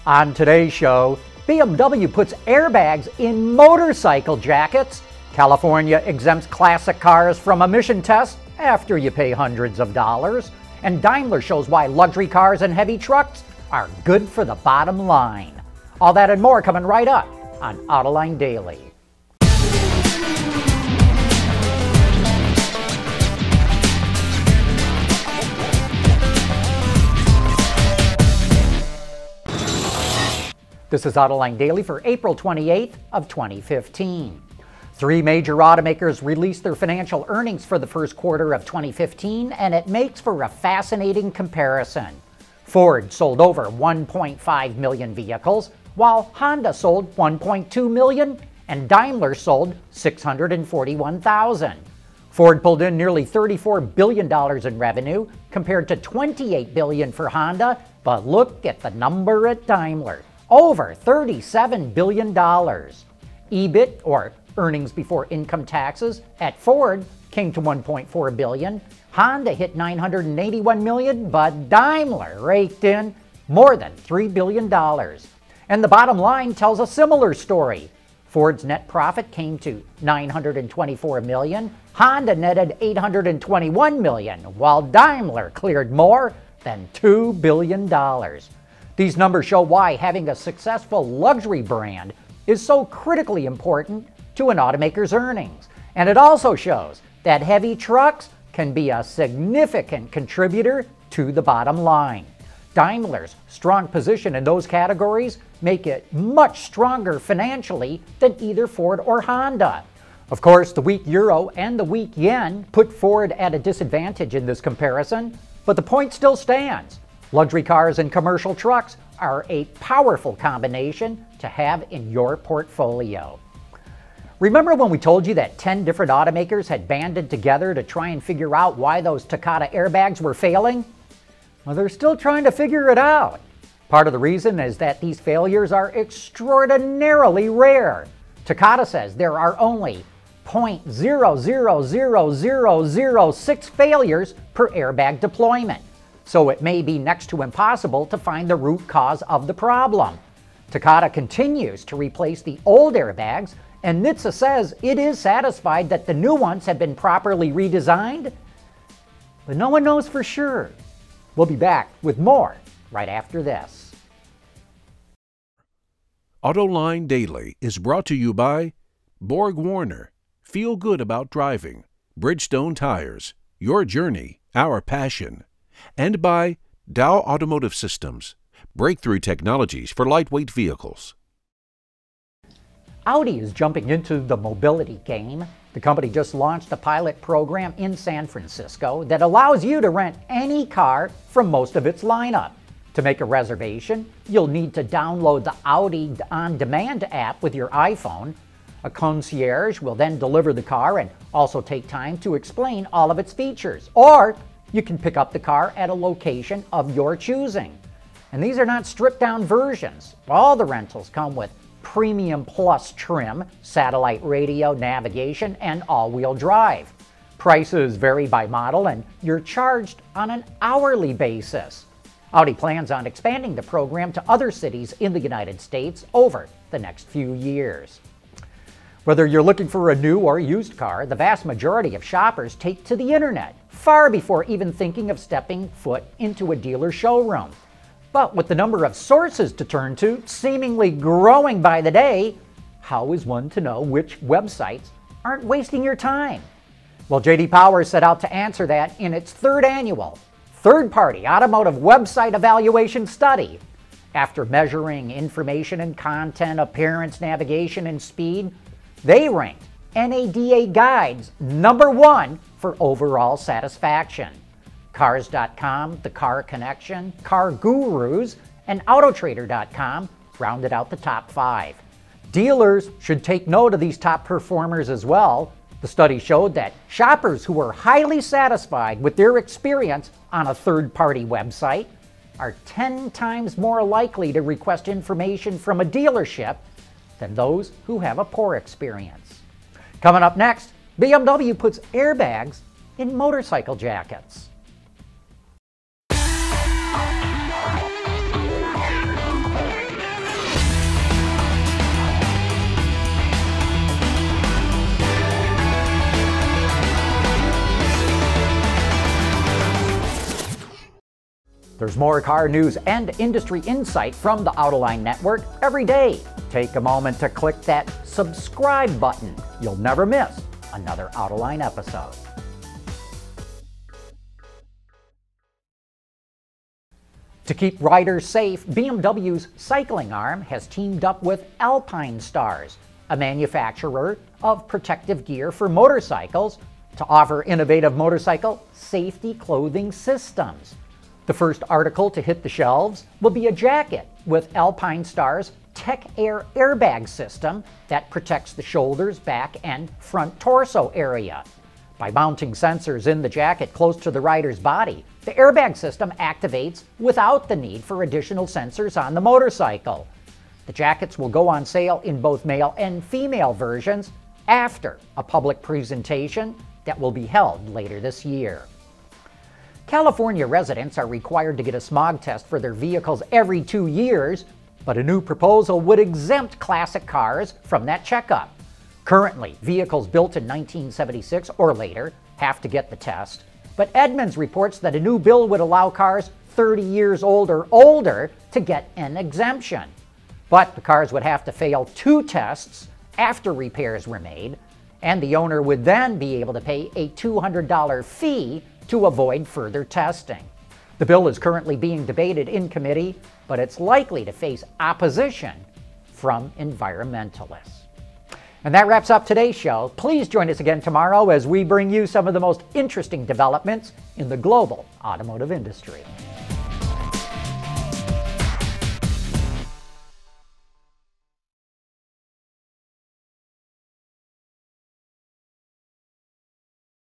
On today's show, BMW puts airbags in motorcycle jackets. California exempts classic cars from emission tests after you pay hundreds of dollars. And Daimler shows why luxury cars and heavy trucks are good for the bottom line. All that and more coming right up on Autoline Daily. This is Autoline Daily for April 28th of 2015. Three major automakers released their financial earnings for the first quarter of 2015, and it makes for a fascinating comparison. Ford sold over 1.5 million vehicles, while Honda sold 1.2 million, and Daimler sold 641,000. Ford pulled in nearly $34 billion in revenue, compared to $28 billion for Honda, but look at the number at Daimler. Over $37 billion. EBIT, or earnings before income taxes, at Ford came to $1.4 billion. Honda hit $981 million, but Daimler raked in more than $3 billion. And the bottom line tells a similar story. Ford's net profit came to $924 million. Honda netted $821 million, while Daimler cleared more than $2 billion. These numbers show why having a successful luxury brand is so critically important to an automaker's earnings. And it also shows that heavy trucks can be a significant contributor to the bottom line. Daimler's strong position in those categories make it much stronger financially than either Ford or Honda. Of course, the weak euro and the weak yen put Ford at a disadvantage in this comparison, but the point still stands. Luxury cars and commercial trucks are a powerful combination to have in your portfolio. Remember when we told you that 10 different automakers had banded together to try and figure out why those Takata airbags were failing? Well, they're still trying to figure it out. Part of the reason is that these failures are extraordinarily rare. Takata says there are only 0.000006 failures per airbag deployment. So it may be next to impossible to find the root cause of the problem. Takata continues to replace the old airbags, and NHTSA says it is satisfied that the new ones have been properly redesigned, but no one knows for sure. We'll be back with more right after this. Autoline Daily is brought to you by Borg Warner, Feel Good About Driving, Bridgestone Tires, Your Journey, Our Passion, and by Dow Automotive Systems, breakthrough technologies for lightweight vehicles. Audi is jumping into the mobility game. The company just launched a pilot program in San Francisco that allows you to rent any car from most of its lineup. To make a reservation, you'll need to download the Audi On Demand app with your iPhone. A concierge will then deliver the car and also take time to explain all of its features. Or you can pick up the car at a location of your choosing. And these are not stripped down versions. All the rentals come with Premium Plus trim, satellite radio, navigation, and all-wheel drive. Prices vary by model, and you're charged on an hourly basis. Audi plans on expanding the program to other cities in the United States over the next few years. Whether you're looking for a new or used car, the vast majority of shoppers take to the internet far before even thinking of stepping foot into a dealer showroom. But with the number of sources to turn to seemingly growing by the day, how is one to know which websites aren't wasting your time? Well, J.D. Power set out to answer that in its third annual third-party automotive website evaluation study. After measuring information and content, appearance, navigation, and speed, they ranked NADA Guides #1 for overall satisfaction. Cars.com, The Car Connection, Car Gurus, and Autotrader.com rounded out the top 5. Dealers should take note of these top performers as well. The study showed that shoppers who were highly satisfied with their experience on a third-party website are 10 times more likely to request information from a dealership than those who have a poor experience. Coming up next, BMW puts airbags in motorcycle jackets. There's more car news and industry insight from the Autoline network every day. Take a moment to click that subscribe button. You'll never miss another Autoline episode. To keep riders safe, BMW's cycling arm has teamed up with Alpine Stars, a manufacturer of protective gear for motorcycles, to offer innovative motorcycle safety clothing systems. The first article to hit the shelves will be a jacket with Alpine Stars' Tech Air airbag system that protects the shoulders, back, and front torso area. By mounting sensors in the jacket close to the rider's body, the airbag system activates without the need for additional sensors on the motorcycle. The jackets will go on sale in both male and female versions after a public presentation that will be held later this year. California residents are required to get a smog test for their vehicles every 2 years, but a new proposal would exempt classic cars from that checkup. Currently, vehicles built in 1976 or later have to get the test, but Edmunds reports that a new bill would allow cars 30 years old or older to get an exemption. But the cars would have to fail 2 tests after repairs were made, and the owner would then be able to pay a $200 fee to avoid further testing. The bill is currently being debated in committee, but it's likely to face opposition from environmentalists. And that wraps up today's show. Please join us again tomorrow as we bring you some of the most interesting developments in the global automotive industry.